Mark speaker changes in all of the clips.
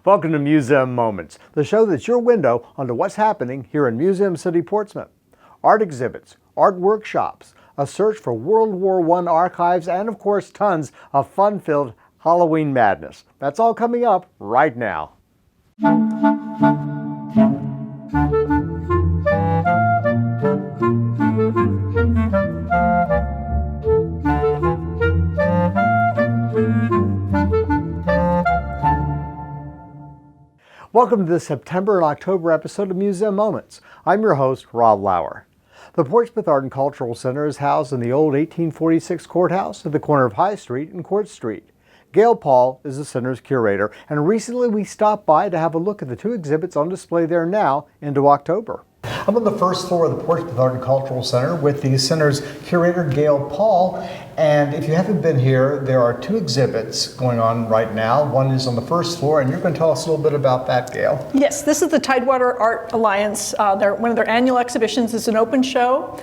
Speaker 1: Welcome to Museum Moments, the show that's your window onto what's happening here in Museum City, Portsmouth. Art exhibits, art workshops, a search for World War I archives, and of course tons of fun-filled Halloween madness. That's all coming up right now. Welcome to the September and October episode of Museum Moments. I'm your host, Rob Lauer. The Portsmouth Art and Cultural Center is housed in the old 1846 courthouse at the corner of High Street and Court Street. Gail Paul is the center's curator, and recently we stopped by to have a look at the two exhibits on display there now into October. I'm on the first floor of the Portsmouth Art and Cultural Center with the center's curator, Gail Paul. And if you haven't been here, there are two exhibits going on right now. One is on the first floor, and you're going to tell us a little bit about that, Gail.
Speaker 2: Yes, this is the Tidewater Art Alliance. One of their annual exhibitions is an open show,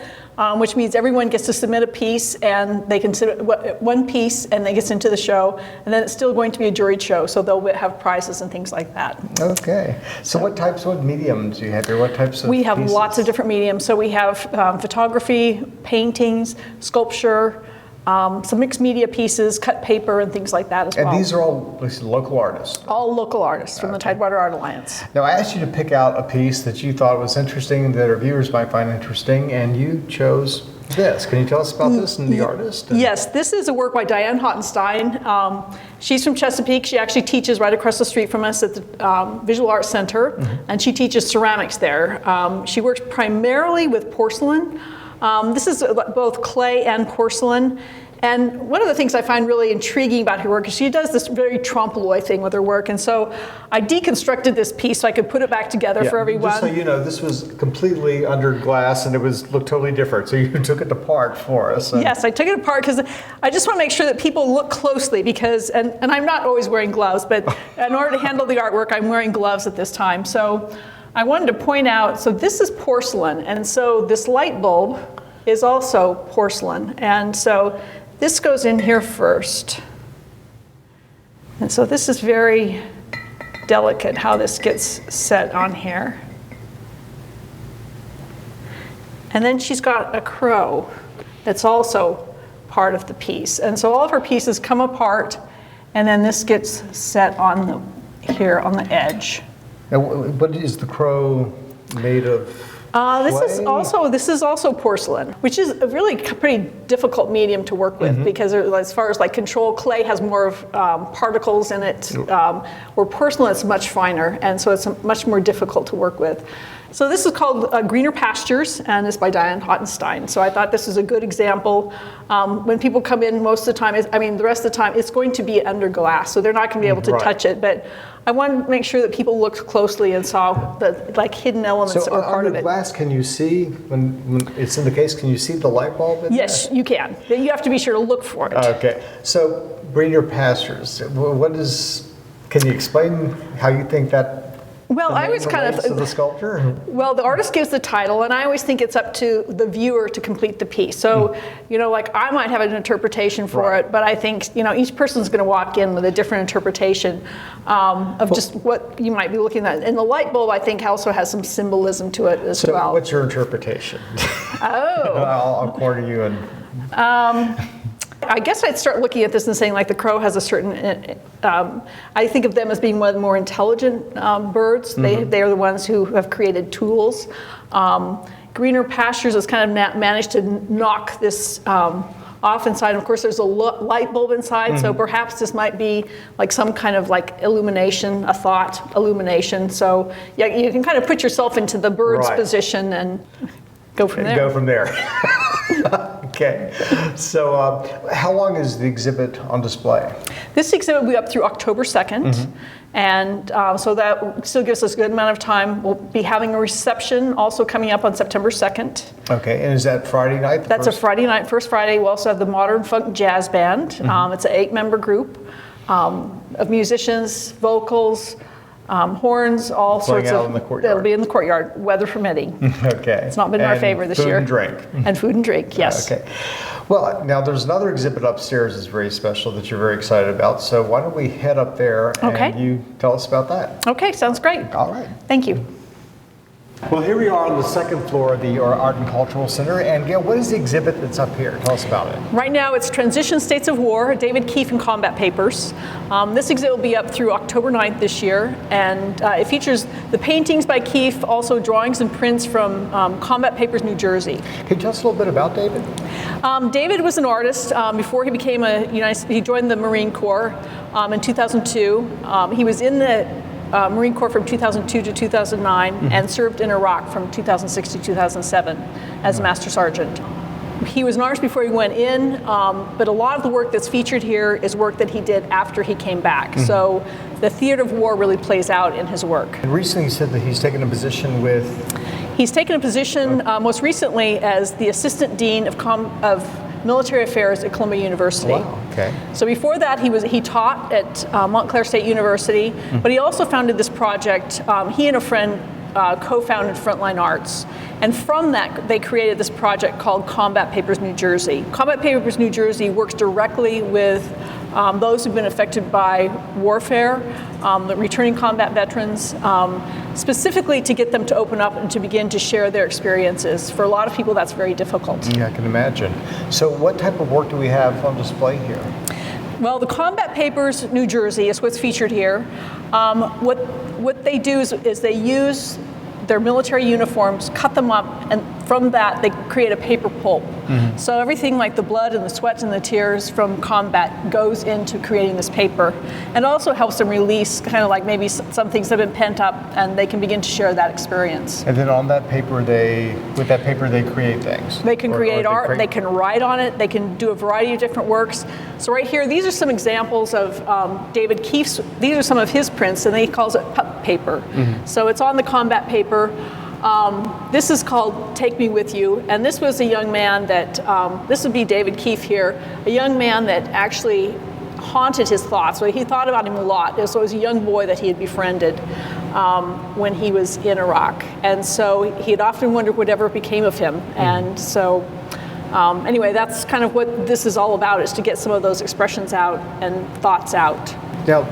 Speaker 2: which means everyone gets to submit a piece, and they can submit one piece, and it gets into the show. And then it's still going to be a juried show, so they'll have prizes and things like that.
Speaker 1: Okay. So what mediums do you have here? What types of
Speaker 2: We have
Speaker 1: pieces?
Speaker 2: lots of different mediums. So we have photography, paintings, sculpture, some mixed media pieces, cut paper, and things like that as well.
Speaker 1: And these are all local artists?
Speaker 2: All local artists from the Tidewater Art Alliance.
Speaker 1: Now, I asked you to pick out a piece that you thought was interesting, that our viewers might find interesting, and you chose this. Can you tell us about this and the artist?
Speaker 2: Yes, this is a work by Diane Hottenstein. She's from Chesapeake. She actually teaches right across the street from us at the Visual Arts Center, and she teaches ceramics there. She works primarily with porcelain. This is both clay and porcelain. And one of the things I find really intriguing about her work is she does this very trompe-l'oeil thing with her work. And so I deconstructed this piece so I could put it back together for everyone.
Speaker 1: Just so you know, this was completely under glass and it looked totally different. So you took it apart for us.
Speaker 2: Yes, I took it apart because I just want to make sure that people look closely because, and I'm not always wearing gloves, but in order to handle the artwork, I'm wearing gloves at this time. So I wanted to point out, so this is porcelain. And so this light bulb is also porcelain. And so this goes in here first. And so this is very delicate how this gets set on here. And then she's got a crow that's also part of the piece. And so all of her pieces come apart, and then this gets set on here on the edge.
Speaker 1: Now, what is the crow made of?
Speaker 2: This is also porcelain, which is a really pretty difficult medium to work with because as far as like control, clay has more of particles in it, where porcelain is much finer, and so it's much more difficult to work with. So this is called Greener Pastures, and it's by Diane Hottenstein. So I thought this is a good example. When people come in, most of the time, the rest of the time, it's going to be under glass, so they're not going to be able to touch it. But I wanted to make sure that people looked closely and saw the hidden elements that were part of it.
Speaker 1: So under glass, can you see, when it's in the case, can you see the light bulb in
Speaker 2: Yes, you can. You have to be sure to look for it.
Speaker 1: Okay. So Greener Pastures, can you explain how you think that
Speaker 2: I was kind of
Speaker 1: to the sculpture?
Speaker 2: Well, the artist gives the title, and I always think it's up to the viewer to complete the piece. So, I might have an interpretation for it, but I think, each person's going to walk in with a different interpretation of just what you might be looking at. And the light bulb, I think, also has some symbolism to it as well.
Speaker 1: So, what's your interpretation?
Speaker 2: Oh.
Speaker 1: I'll corner you and.
Speaker 2: I guess I'd start looking at this and saying, the crow has a certain, I think of them as being one of the more intelligent birds. They are the ones who have created tools. Greener Pastures has kind of managed to knock this off inside. Of course, there's a light bulb inside, so perhaps this might be like some kind of illumination, a thought illumination. So yeah, you can kind of put yourself into the bird's position and go from there.
Speaker 1: Okay. So how long is the exhibit on display?
Speaker 2: This exhibit will be up through October 2nd. And so that still gives us a good amount of time. We'll be having a reception also coming up on September 2nd.
Speaker 1: Okay, and is that Friday night?
Speaker 2: That's a Friday night, first Friday. We also have the Modern Funk Jazz Band. It's an 8-member group of musicians, vocals, horns, all sorts
Speaker 1: out
Speaker 2: of.
Speaker 1: in the courtyard.
Speaker 2: It'll be in the courtyard, weather permitting.
Speaker 1: Okay.
Speaker 2: It's not been in our favor this year.
Speaker 1: Food and drink.
Speaker 2: And food and drink, yes.
Speaker 1: Okay. Well, now there's another exhibit upstairs that's very special that you're very excited about. So why don't we head up there and you tell us about that?
Speaker 2: Okay, sounds great.
Speaker 1: All right.
Speaker 2: Thank you.
Speaker 1: Well, here we are on the second floor of the Art and Cultural Center. And Gail, what is the exhibit that's up here? Tell us about it.
Speaker 2: Right now, it's Transition States of War, David Keefe and Combat Papers. This exhibit will be up through October 9th this year, and it features the paintings by Keefe, also drawings and prints from Combat Papers, New Jersey.
Speaker 1: Can you tell us a little bit about David?
Speaker 2: David was an artist before he became he joined the Marine Corps in 2002. He was in the Marine Corps from 2002 to 2009 and served in Iraq from 2006 to 2007 as a Master Sergeant. He was an artist before he went in, but a lot of the work that's featured here is work that he did after he came back. So the theater of war really plays out in his work.
Speaker 1: And recently you said that he's taken a position with...
Speaker 2: He's taken a position most recently as the Assistant Dean of Military Affairs at Columbia University.
Speaker 1: Wow, okay.
Speaker 2: So before that, he taught at Montclair State University, but he also founded this project. He and a friend co-founded Frontline Arts. And from that, they created this project called Combat Papers New Jersey. Combat Papers New Jersey works directly with those who've been affected by warfare, the returning combat veterans, specifically to get them to open up and to begin to share their experiences. For a lot of people, that's very difficult.
Speaker 1: Yeah, I can imagine. So what type of work do we have on display here?
Speaker 2: Well, the Combat Papers New Jersey is what's featured here. What they do is they use their military uniforms, cut them up, and from that they create a paper pulp. So everything like the blood and the sweat and the tears from combat goes into creating this paper. And also helps them release kind of like maybe some things that have been pent up, and they can begin to share that experience.
Speaker 1: And then on that paper, they create things.
Speaker 2: They can create art, they can write on it, they can do a variety of different works. So right here, these are some examples of David Keefe's, these are some of his prints, and he calls it pup paper. So it's on the combat paper. This is called Take Me With You, and this was a young man that, this would be David Keefe here, a young man that actually haunted his thoughts. So he thought about him a lot. So it was a young boy that he had befriended when he was in Iraq. And so he had often wondered whatever became of him. And so anyway, that's kind of what this is all about, is to get some of those expressions out and thoughts out.
Speaker 1: Now,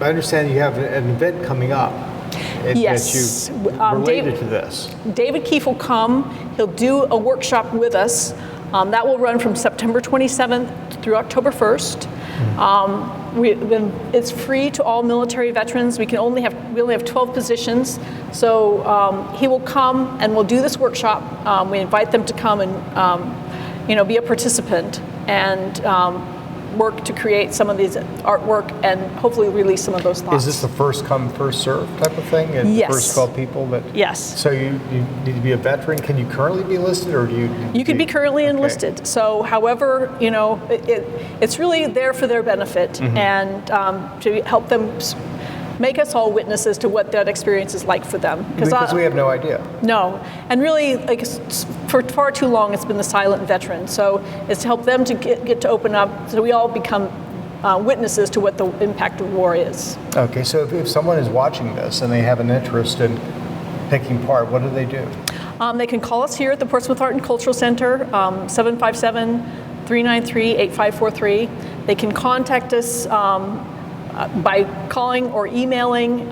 Speaker 1: I understand you have an event coming up.
Speaker 2: Yes.
Speaker 1: Related to this.
Speaker 2: David Keefe will come. He'll do a workshop with us. That will run from September 27th through October 1st. It's free to all military veterans. We only have 12 positions. So he will come and we'll do this workshop. We invite them to come and be a participant and work to create some of these artwork and hopefully release some of those thoughts.
Speaker 1: Is this the first come, first serve type of thing? And
Speaker 2: Yes.
Speaker 1: First 12 people that?
Speaker 2: Yes.
Speaker 1: So you need to be a veteran. Can you currently be enlisted, or do you?
Speaker 2: You could be currently enlisted. So however, it's really there for their benefit and to help them make us all witnesses to what that experience is like for them.
Speaker 1: Because we have no idea.
Speaker 2: No, and really, for far too long, it's been the silent veteran. So it's to help them to get to open up, so we all become witnesses to what the impact of war is.
Speaker 1: Okay, so if someone is watching this and they have an interest in taking part, what do they do?
Speaker 2: They can call us here at the Portsmouth Art and Cultural Center, 757-393-8543. They can contact us by calling or emailing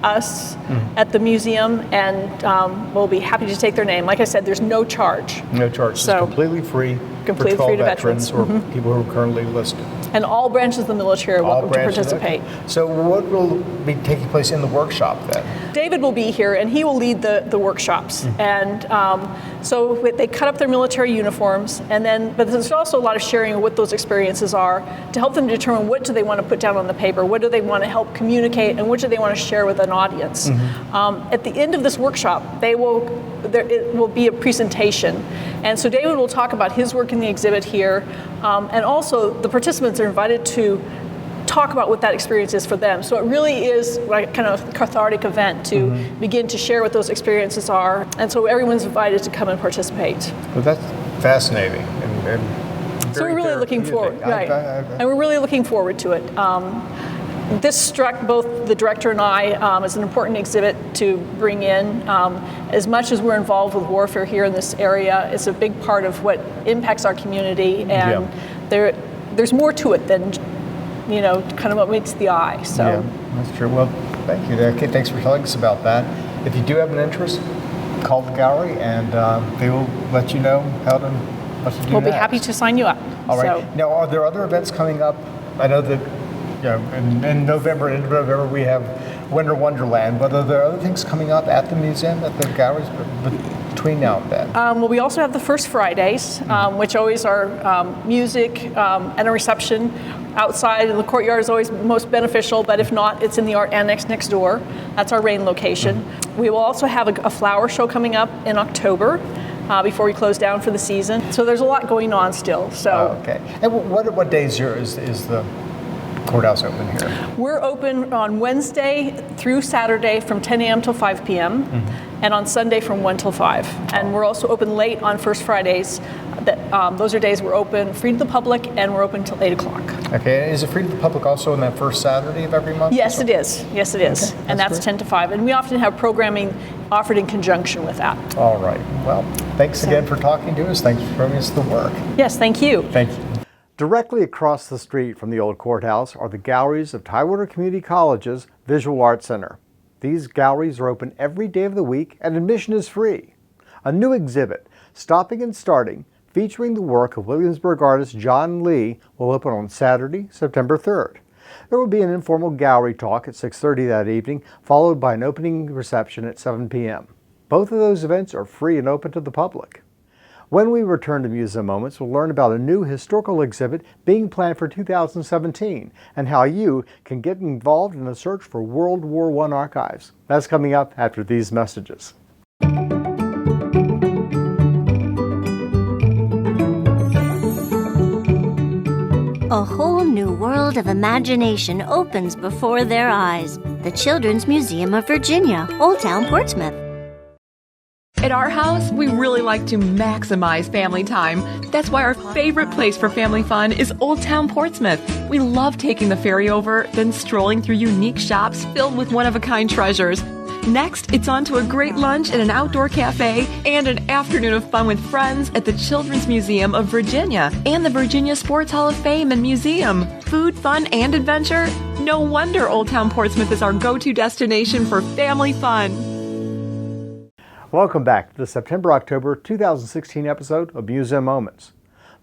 Speaker 2: us at the museum, and we'll be happy to take their name. Like I said, there's no charge.
Speaker 1: No charge.
Speaker 2: So,
Speaker 1: it's completely free
Speaker 2: completely
Speaker 1: for 12
Speaker 2: free to
Speaker 1: veterans
Speaker 2: veterans.
Speaker 1: or people who are currently listed.
Speaker 2: And all branches of the military are welcome to participate.
Speaker 1: So what will be taking place in the workshop then?
Speaker 2: David will be here, and he will lead the workshops. And so they cut up their military uniforms, but there's also a lot of sharing of what those experiences are to help them determine what do they want to put down on the paper, what do they want to help communicate, and what do they want to share with an audience. At the end of this workshop, it will be a presentation. And so David will talk about his work in the exhibit here, and also the participants are invited to talk about what that experience is for them. So it really is like kind of a cathartic event to begin to share what those experiences are. And so everyone's invited to come and participate.
Speaker 1: Well, that's fascinating. And
Speaker 2: so we're really looking forward, right? And we're really looking forward to it. this struck both the director and I as an important exhibit to bring in. As much as we're involved with warfare here in this area, it's a big part of what impacts our community, and there's more to it than kind of what meets the eye. So
Speaker 1: that's true. Well, thank you there. Okay, thanks for telling us about that. If you do have an interest, call the gallery and they will let you know what to do.
Speaker 2: We'll be happy to sign you up.
Speaker 1: All right. Now, are there other events coming up? I know that in November, end of November, we have Winter Wonderland, but are there other things coming up at the museum, at the galleries between now and then?
Speaker 2: Well, we also have the First Fridays, which always are music and a reception. Outside in the courtyard is always most beneficial, but if not, it's in the art annex next door. That's our rain location. We will also have a flower show coming up in October before we close down for the season. So there's a lot going on still. So
Speaker 1: okay. And what days is the courthouse open here?
Speaker 2: We're open on Wednesday through Saturday from 10 a.m. till 5 p.m. And on Sunday from 1 till 5. And we're also open late on First Fridays. Those are days we're open free to the public, and we're open till 8 o'clock.
Speaker 1: Okay, is it free to the public also on that first Saturday of every month?
Speaker 2: Yes, it is. Yes, it is.
Speaker 1: Okay,
Speaker 2: and that's
Speaker 1: great.
Speaker 2: 10 to 5. And we often have programming offered in conjunction with that.
Speaker 1: All right. Well, thanks again for talking to us. Thanks for bringing us the work.
Speaker 2: Yes, thank you.
Speaker 1: Thank you. Directly across the street from the old courthouse are the galleries of Tidewater Community College's Visual Arts Center. These galleries are open every day of the week and admission is free. A new exhibit, Stopping and Starting, featuring the work of Williamsburg artist John Lee, will open on Saturday, September 3rd. There will be an informal gallery talk at 6:30 that evening, followed by an opening reception at 7 p.m. Both of those events are free and open to the public. When we return to Museum Moments, we'll learn about a new historical exhibit being planned for 2017 and how you can get involved in the search for World War I archives. That's coming up after these messages.
Speaker 3: A whole new world of imagination opens before their eyes. The Children's Museum of Virginia, Old Town Portsmouth.
Speaker 4: At our house, we really like to maximize family time. That's why our favorite place for family fun is Old Town Portsmouth. We love taking the ferry over, then strolling through unique shops filled with one-of-a-kind treasures. Next, it's on to a great lunch at an outdoor cafe and an afternoon of fun with friends at the Children's Museum of Virginia and the Virginia Sports Hall of Fame and Museum. Food, fun, and adventure? No wonder Old Town Portsmouth is our go-to destination for family fun.
Speaker 1: Welcome back to the September-October 2016 episode of Museum Moments.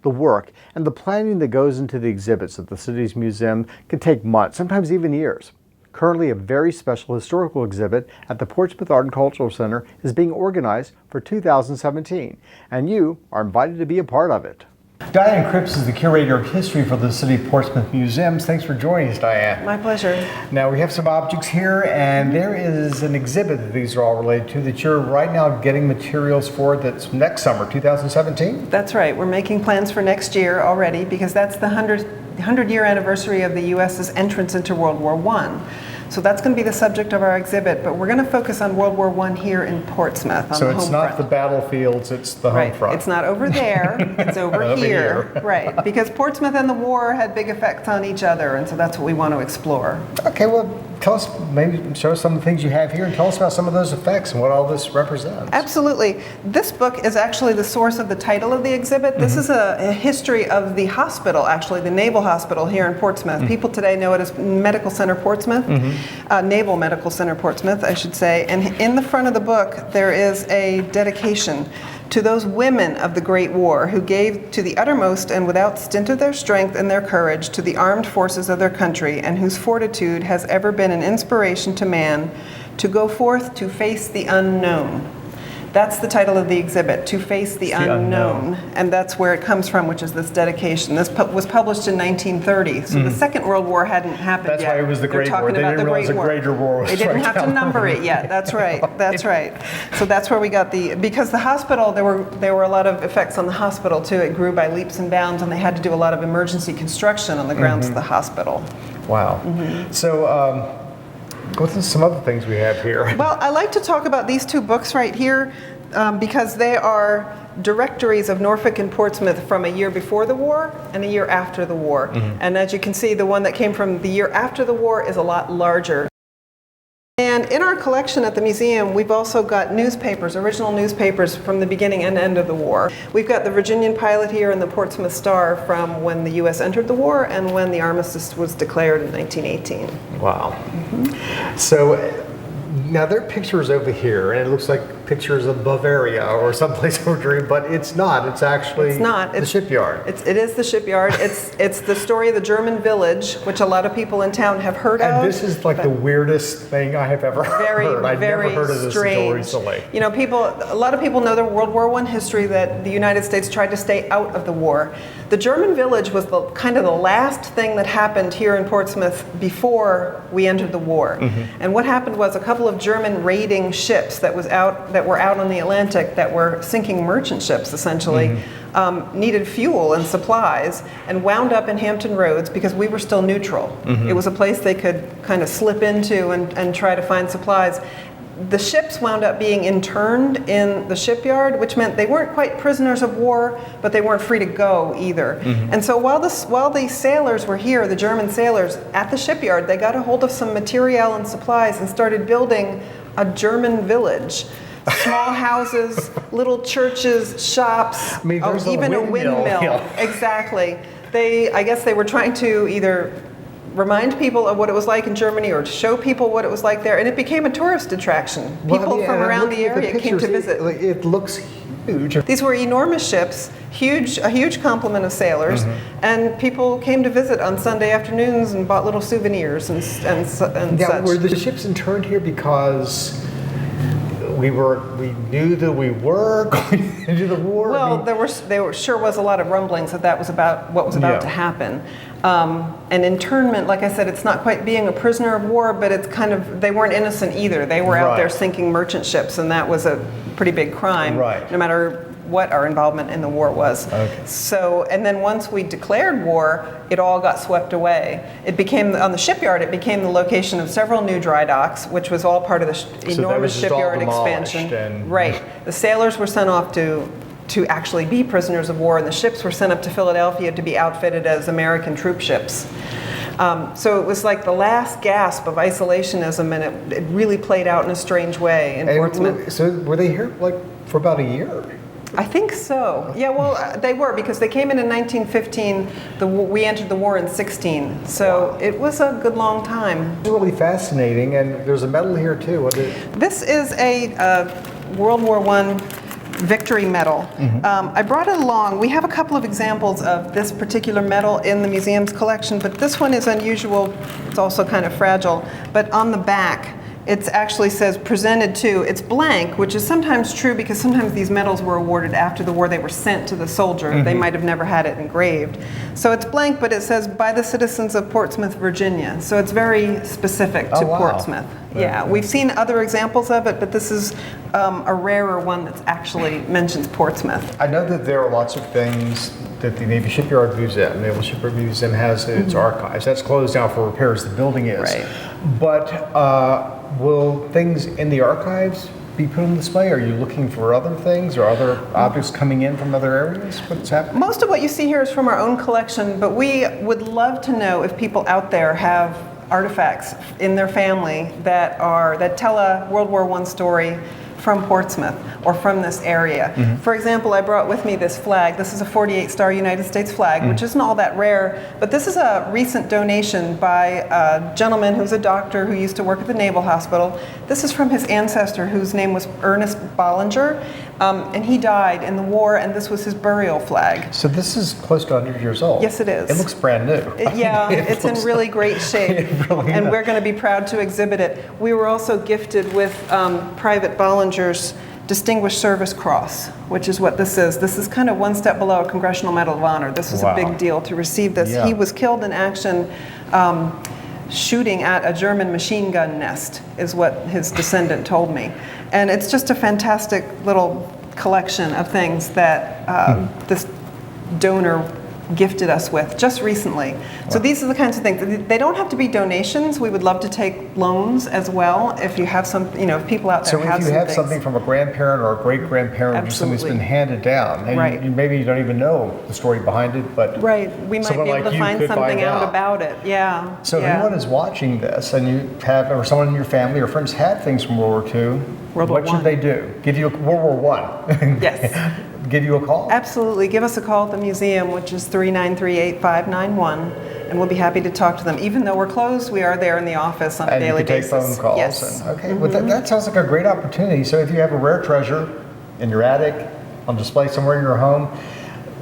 Speaker 1: The work and the planning that goes into the exhibits at the city's museum can take months, sometimes even years. Currently, a very special historical exhibit at the Portsmouth Art and Cultural Center is being organized for 2017, and you are invited to be a part of it. Diane Cripps is the curator of history for the City of Portsmouth Museums. Thanks for joining us, Diane.
Speaker 5: My pleasure.
Speaker 1: Now, we have some objects here, and there is an exhibit that these are all related to that you're right now getting materials for that's next summer, 2017?
Speaker 5: That's right. We're making plans for next year already because that's the 100-year anniversary of the U.S.'s entrance into World War I. So that's going to be the subject of our exhibit, but we're going to focus on World War I here in Portsmouth on
Speaker 1: so
Speaker 5: the home
Speaker 1: it's not
Speaker 5: front.
Speaker 1: the battlefields, it's the home front.
Speaker 5: It's not over there, it's over here. Right, because Portsmouth and the war had big effects on each other, and so that's what we want to explore.
Speaker 1: Okay, well, tell us, maybe show us some of the things you have here and tell us about some of those effects and what all this represents.
Speaker 5: Absolutely. This book is actually the source of the title of the exhibit. This is a history of the hospital, actually, the Naval Hospital here in Portsmouth. People today know it as Medical Center Portsmouth, Naval Medical Center Portsmouth, I should say. And in the front of the book, there is a dedication to those women of the Great War who gave to the uttermost and without stint of their strength and their courage to the armed forces of their country, and whose fortitude has ever been an inspiration to man to go forth to face the unknown. That's the title of the exhibit, To Face the Unknown. And that's where it comes from, which is this dedication. This was published in 1930, so the Second World War hadn't happened
Speaker 1: That's
Speaker 5: yet.
Speaker 1: why it was the
Speaker 5: They're
Speaker 1: Great War.
Speaker 5: talking
Speaker 1: They
Speaker 5: about
Speaker 1: didn't
Speaker 5: the
Speaker 1: realize
Speaker 5: Great
Speaker 1: a greater war was
Speaker 5: They didn't
Speaker 1: right
Speaker 5: have to
Speaker 1: down
Speaker 5: number it yet. That's right. That's right. So that's where we got because the hospital, there were a lot of effects on the hospital too. It grew by leaps and bounds, and they had to do a lot of emergency construction on the grounds of the hospital.
Speaker 1: Wow. So, what's some other things we have here?
Speaker 5: Well, I like to talk about these two books right here. because they are directories of Norfolk and Portsmouth from a year before the war and a year after the war. And as you can see, the one that came from the year after the war is a lot larger. And in our collection at the museum, we've also got newspapers, original newspapers from the beginning and end of the war. We've got the Virginian Pilot here and the Portsmouth Star from when the U.S. entered the war and when the armistice was declared in 1918.
Speaker 1: Wow. So now there are pictures over here, and it looks like pictures of Bavaria or someplace over, but it's not. It's actually the shipyard.
Speaker 5: It is the shipyard. It's the story of the German village, which a lot of people in town have heard of.
Speaker 1: And this is like the weirdest thing I have ever heard. I've never heard of this until recently.
Speaker 5: You know, a lot of people know the World War I history, that the United States tried to stay out of the war. The German village was kind of the last thing that happened here in Portsmouth before we entered the war. And what happened was a couple of German raiding ships that were out on the Atlantic, that were sinking merchant ships essentially, needed fuel and supplies, and wound up in Hampton Roads because we were still neutral. It was a place they could kind of slip into and try to find supplies. The ships wound up being interned in the shipyard, which meant they weren't quite prisoners of war, but they weren't free to go either. And so while the sailors were here, the German sailors at the shipyard, they got a hold of some material and supplies and started building a German village. Small houses, little churches, shops, even a windmill. Exactly. I guess they were trying to either remind people of what it was like in Germany or to show people what it was like there, and it became a tourist attraction. People from around the area came to visit.
Speaker 1: It looks huge.
Speaker 5: These were enormous ships, a huge complement of sailors, and people came to visit on Sunday afternoons and bought little souvenirs and such.
Speaker 1: Were the ships interned here because we knew that we were going into the war?
Speaker 5: Well, there sure was a lot of rumblings that was about what was about to happen. And internment, like I said, it's not quite being a prisoner of war, but it's kind of, they weren't innocent either. They were out there sinking merchant ships, and that was a pretty big crime, no matter what our involvement in the war was. So, and then once we declared war, it all got swept away. It became, on the shipyard, it became the location of several new dry docks, which was all part of the enormous shipyard expansion. Right. The sailors were sent off to actually be prisoners of war, and the ships were sent up to Philadelphia to be outfitted as American troop ships. So it was like the last gasp of isolationism, and it really played out in a strange way in Portsmouth.
Speaker 1: So were they here for about a year?
Speaker 5: I think so. Yeah, well, they were, because they came in 1915. We entered the war in 16. So it was a good long time.
Speaker 1: It's really fascinating, and there's a medal here too.
Speaker 5: This is a World War I Victory Medal. I brought it along. We have a couple of examples of this particular medal in the museum's collection, but this one is unusual. It's also kind of fragile. But on the back, it actually says presented to. It's blank, which is sometimes true because sometimes these medals were awarded after the war. They were sent to the soldier. They might have never had it engraved. So it's blank, but it says by the citizens of Portsmouth, Virginia. So it's very specific to Portsmouth. Yeah, we've seen other examples of it, but this is a rarer one that actually mentions Portsmouth.
Speaker 1: I know that there are lots of things that the Naval Shipyard Museum has in its archives. That's closed down for repairs. The building is.
Speaker 5: Right.
Speaker 1: But will things in the archives be put on display? Are you looking for other things or other objects coming in from other areas? What's happening?
Speaker 5: Most of what you see here is from our own collection, but we would love to know if people out there have artifacts in their family that tell a World War I story from Portsmouth or from this area. For example, I brought with me this flag. This is a 48-star United States flag, which isn't all that rare, but this is a recent donation by a gentleman who's a doctor who used to work at the Naval Hospital. This is from his ancestor, whose name was Ernest Bollinger, and he died in the war, and this was his burial flag.
Speaker 1: So this is close to 100 years old.
Speaker 5: Yes, it is.
Speaker 1: It looks brand new.
Speaker 5: It's in really great shape, and we're going to be proud to exhibit it. We were also gifted with Private Bollinger's Distinguished Service Cross, which is what this is. This is kind of one step below a Congressional Medal of Honor. This was a big deal to receive this. He was killed in action shooting at a German machine gun nest, is what his descendant told me. And it's just a fantastic little collection of things that this donor gifted us with just recently. So these are the kinds of things. They don't have to be donations. We would love to take loans as well if you have some, if people out there
Speaker 1: So
Speaker 5: have
Speaker 1: if you
Speaker 5: some
Speaker 1: have
Speaker 5: things.
Speaker 1: something from a grandparent or a great-grandparent, or something that's been
Speaker 5: Absolutely.
Speaker 1: handed down, and
Speaker 5: Right.
Speaker 1: maybe you don't even know the story behind it, but
Speaker 5: Right, we might
Speaker 1: someone
Speaker 5: be able
Speaker 1: like
Speaker 5: to
Speaker 1: you
Speaker 5: find
Speaker 1: could
Speaker 5: something
Speaker 1: find
Speaker 5: out about it. Yeah.
Speaker 1: So if
Speaker 5: yeah.
Speaker 1: anyone is watching this and you have, or someone in your family or friends had things from World War II,
Speaker 5: World War
Speaker 1: what should
Speaker 5: I.
Speaker 1: they do? Give you World War One?
Speaker 5: Yes.
Speaker 1: Give you a call?
Speaker 5: Absolutely. Give us a call at the museum, which is 393-8591, and we'll be happy to talk to them. Even though we're closed, we are there in the office on a
Speaker 1: And you
Speaker 5: daily
Speaker 1: can take
Speaker 5: basis.
Speaker 1: phone calls.
Speaker 5: Yes.
Speaker 1: And, okay, well, that sounds like a great opportunity. So if you have a rare treasure in your attic, on display somewhere in your home,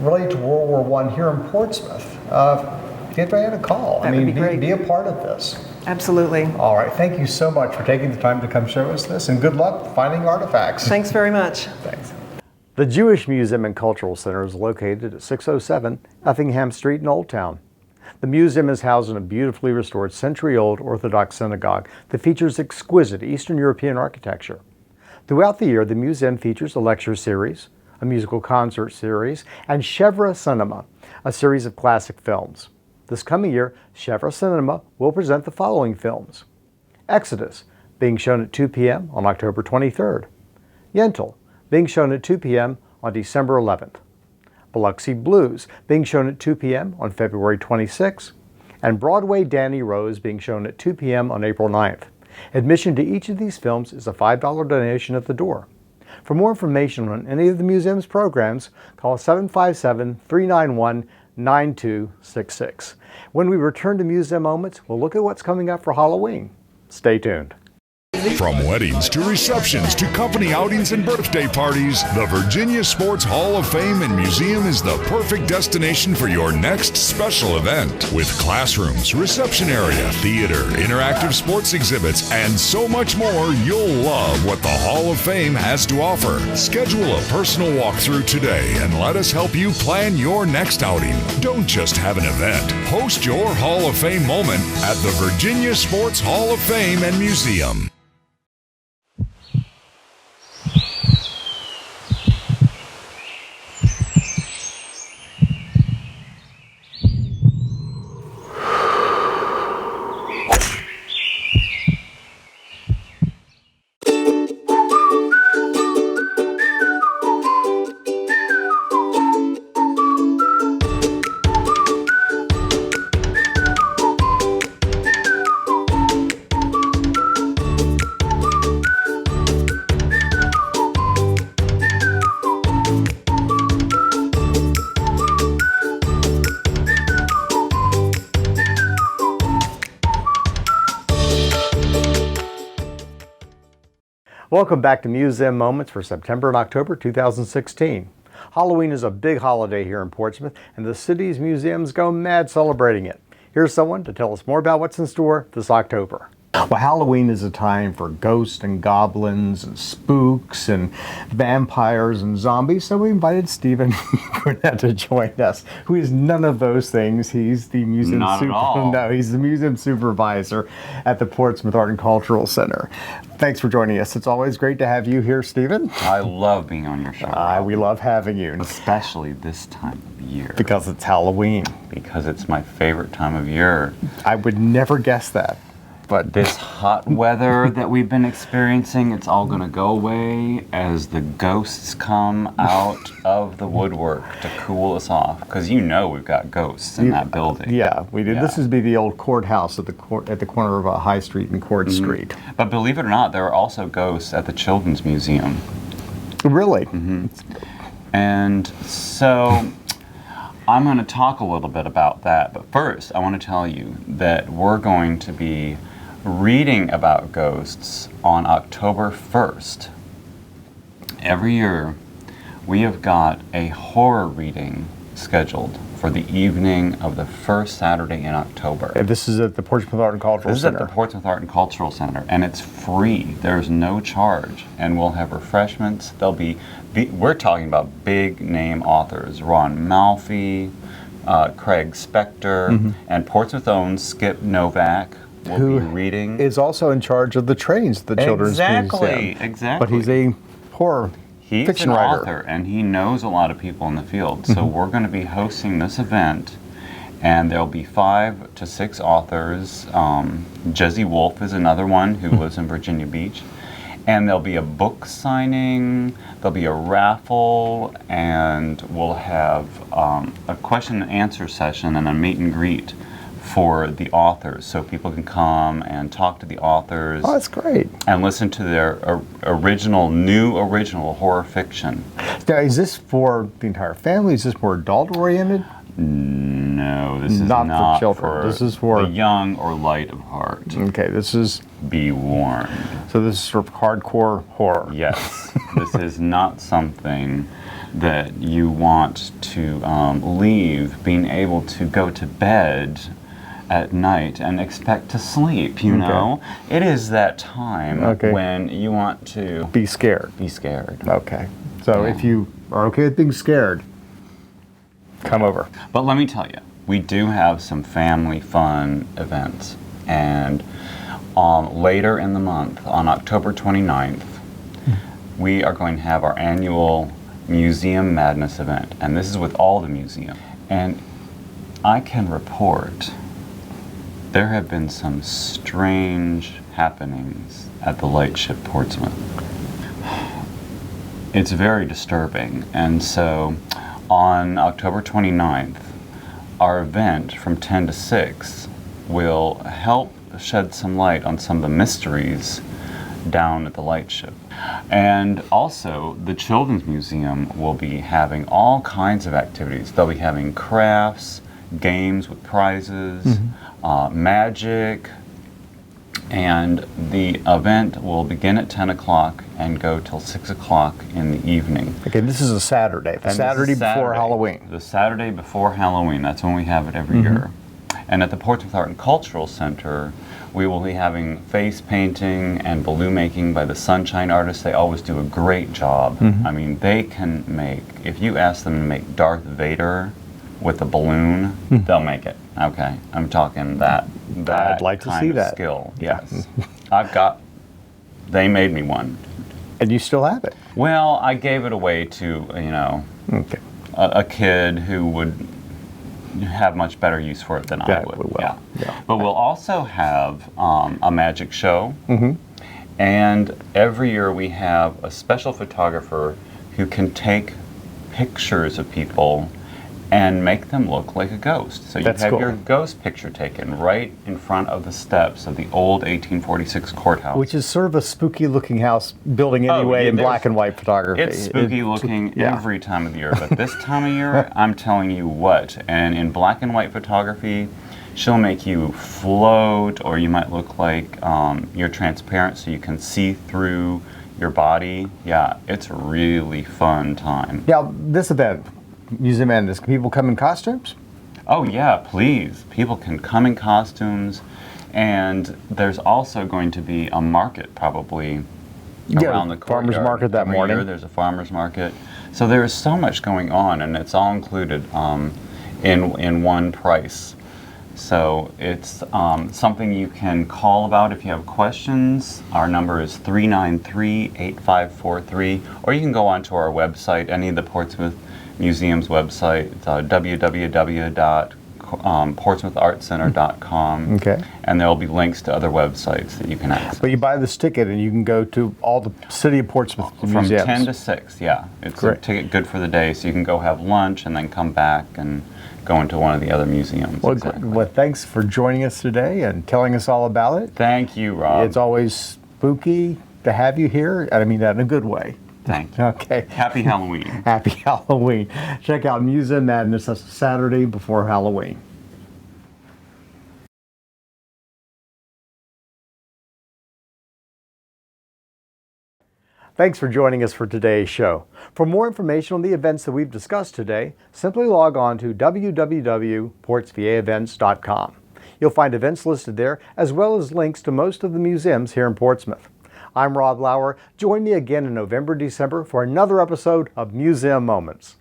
Speaker 1: related to World War I here in Portsmouth, give Diane a call.
Speaker 5: That would be great.
Speaker 1: Be a part of this.
Speaker 5: Absolutely.
Speaker 1: All right, thank you so much for taking the time to come show us this, and good luck finding artifacts.
Speaker 5: Thanks very much.
Speaker 1: Thanks. The Jewish Museum and Cultural Center is located at 607 Effingham Street in Old Town. The museum is housed in a beautifully restored century-old Orthodox synagogue that features exquisite Eastern European architecture. Throughout the year, the museum features a lecture series, a musical concert series, and Chevra Cinema, a series of classic films. This coming year, Chevra Cinema will present the following films: Exodus, being shown at 2 p.m. on October 23rd. Yentl, being shown at 2 p.m. on December 11th. Biloxi Blues, being shown at 2 p.m. on February 26th. And Broadway Danny Rose, being shown at 2 p.m. on April 9th. Admission to each of these films is a $5 donation at the door. For more information on any of the museum's programs, call 757-391-9266. When we return to Museum Moments, we'll look at what's coming up for Halloween. Stay tuned.
Speaker 6: From weddings to receptions to company outings and birthday parties, the Virginia Sports Hall of Fame and Museum is the perfect destination for your next special event. With classrooms, reception area, theater, interactive sports exhibits, and so much more, you'll love what the Hall of Fame has to offer. Schedule a personal walkthrough today and let us help you plan your next outing. Don't just have an event. Host your Hall of Fame moment at the Virginia Sports Hall of Fame and Museum.
Speaker 1: Welcome back to Museum Moments for September and October 2016. Halloween is a big holiday here in Portsmouth, and the city's museums go mad celebrating it. Here's someone to tell us more about what's in store this October. Well, Halloween is a time for ghosts and goblins and spooks and vampires and zombies, so we invited Stephen Burnett to join us, who is none of those things. He's the museum
Speaker 7: Not at all.
Speaker 1: No, he's the museum supervisor at the Portsmouth Art and Cultural Center. Thanks for joining us. It's always great to have you here, Stephen.
Speaker 7: I love being on your show,
Speaker 1: We love having you,
Speaker 7: especially this time of year
Speaker 1: because it's Halloween.
Speaker 7: because it's my favorite time of year.
Speaker 1: I would never guess that, but
Speaker 7: This hot weather that we've been experiencing, it's all going to go away as the ghosts come out of the woodwork to cool us off. Because you know we've got ghosts in that building.
Speaker 1: yeah, we did.
Speaker 7: Yeah.
Speaker 1: This would be the old courthouse at the corner of High Street and Court Street.
Speaker 7: But believe it or not, there are also ghosts at the Children's Museum.
Speaker 1: Really?
Speaker 7: And so I'm going to talk a little bit about that. But first, I want to tell you that we're going to be reading about ghosts on October 1st. Every year, we have got a horror reading scheduled for the evening of the first Saturday in October.
Speaker 1: And this is at the Portsmouth Art and Cultural
Speaker 7: This is at
Speaker 1: Center.
Speaker 7: the Portsmouth Art and Cultural Center, and it's free. There's no charge, and we'll have refreshments. There'll be we're talking about big name authors: Ron Malfi, Craig Spector, and Portsmouth own Skip Novak will be reading.
Speaker 1: Is also in charge of the trains at the Children's Museum.
Speaker 7: Exactly.
Speaker 1: But he's a horror
Speaker 7: He's
Speaker 1: fiction
Speaker 7: an
Speaker 1: writer.
Speaker 7: author, and he knows a lot of people in the field. So we're going to be hosting this event, and there'll be 5 to 6 authors. Jesse Wolf is another one who lives in Virginia Beach. And there'll be a book signing, there'll be a raffle, and we'll have a question and answer session and a meet and greet for the authors, so people can come and talk to the authors.
Speaker 1: Oh, that's great.
Speaker 7: And listen to their original horror fiction.
Speaker 1: Now, is this for the entire family? Is this more adult-oriented?
Speaker 7: No, this is
Speaker 1: Not
Speaker 7: not
Speaker 1: for children. This is for-
Speaker 7: the young or light of heart.
Speaker 1: Okay, this is
Speaker 7: Be warned.
Speaker 1: so. This is for hardcore horror.
Speaker 7: Yes, this is not something that you want to leave being able to go to bed at night and expect to sleep, you know? It is that time when you want to
Speaker 1: Be scared.
Speaker 7: be scared.
Speaker 1: Okay. So if you are okay with being scared, come over.
Speaker 7: But let me tell you, we do have some family fun events. And later in the month, on October 29th, we are going to have our annual Museum Madness event. And this is with all the museums. And I can report there have been some strange happenings at the Lightship Portsmouth. It's very disturbing. And so on October 29th, our event from 10 to 6 will help shed some light on some of the mysteries down at the Lightship. And also, the Children's Museum will be having all kinds of activities. They'll be having crafts, games with prizes, magic, and the event will begin at 10 o'clock and go till 6 o'clock in the evening.
Speaker 1: Okay, this is a Saturday. The
Speaker 7: And this
Speaker 1: Saturday
Speaker 7: is
Speaker 1: before Halloween.
Speaker 7: The Saturday before Halloween. That's when we have it every year. And at the Portsmouth Art and Cultural Center, we will be having face painting and balloon making by the Sunshine Artists. They always do a great job. I mean, they can make, if you ask them to make Darth Vader with a balloon, they'll make it. Okay, I'm talking that
Speaker 1: I'd like to
Speaker 7: kind
Speaker 1: see
Speaker 7: of
Speaker 1: that.
Speaker 7: skill. Yes. They made me one.
Speaker 1: And you still have it.
Speaker 7: Well, I gave it away to,
Speaker 1: Okay.
Speaker 7: a kid who would have much better use for it than I
Speaker 1: Yeah,
Speaker 7: would.
Speaker 1: we will. Yeah.
Speaker 7: But we'll also have a magic show. And every year we have a special photographer who can take pictures of people and make them look like a ghost. So you
Speaker 1: That's
Speaker 7: have
Speaker 1: cool.
Speaker 7: your ghost picture taken right in front of the steps of the old 1846 courthouse.
Speaker 1: Which is sort of a spooky looking house building anyway
Speaker 7: yeah,
Speaker 1: in
Speaker 7: there's-
Speaker 1: black and white photography.
Speaker 7: It's spooky looking
Speaker 1: yeah.
Speaker 7: every time of the year, but this time of year, I'm telling you what. And in black and white photography, she'll make you float, or you might look like you're transparent so you can see through your body. Yeah, it's a really fun time.
Speaker 1: Now, this event, Museum Madness, can people come in costumes?
Speaker 7: Oh yeah, please. People can come in costumes, and there's also going to be a market probably around the
Speaker 1: farmer's
Speaker 7: courtyard.
Speaker 1: market that
Speaker 7: Every
Speaker 1: morning.
Speaker 7: year there's a farmer's market. So there is so much going on, and it's all included in one price. So it's something you can call about if you have questions. Our number is 393-8543, or you can go onto our website, any of the Portsmouth Museum's website. It's www.portsmouthartcenter.com.
Speaker 1: Okay.
Speaker 7: And there will be links to other websites that you can access.
Speaker 1: But you buy this ticket and you can go to all the City of Portsmouth
Speaker 7: From
Speaker 1: museums.
Speaker 7: 10 to 6, yeah. It's
Speaker 1: Great.
Speaker 7: a ticket good for the day, so you can go have lunch and then come back and go into one of the other museums.
Speaker 1: Well,
Speaker 7: Exactly.
Speaker 1: well, thanks for joining us today and telling us all about it.
Speaker 7: Thank you, Rob.
Speaker 1: It's always spooky to have you here. I mean that in a good way.
Speaker 7: Thank you.
Speaker 1: Okay.
Speaker 7: Happy Halloween.
Speaker 1: Happy Halloween. Check out Museum Madness. That's Saturday before Halloween. Thanks for joining us for today's show. For more information on the events that we've discussed today, simply log on to www.portsvaevents.com. You'll find events listed there, as well as links to most of the museums here in Portsmouth. I'm Rob Lauer. Join me again in November, December for another episode of Museum Moments.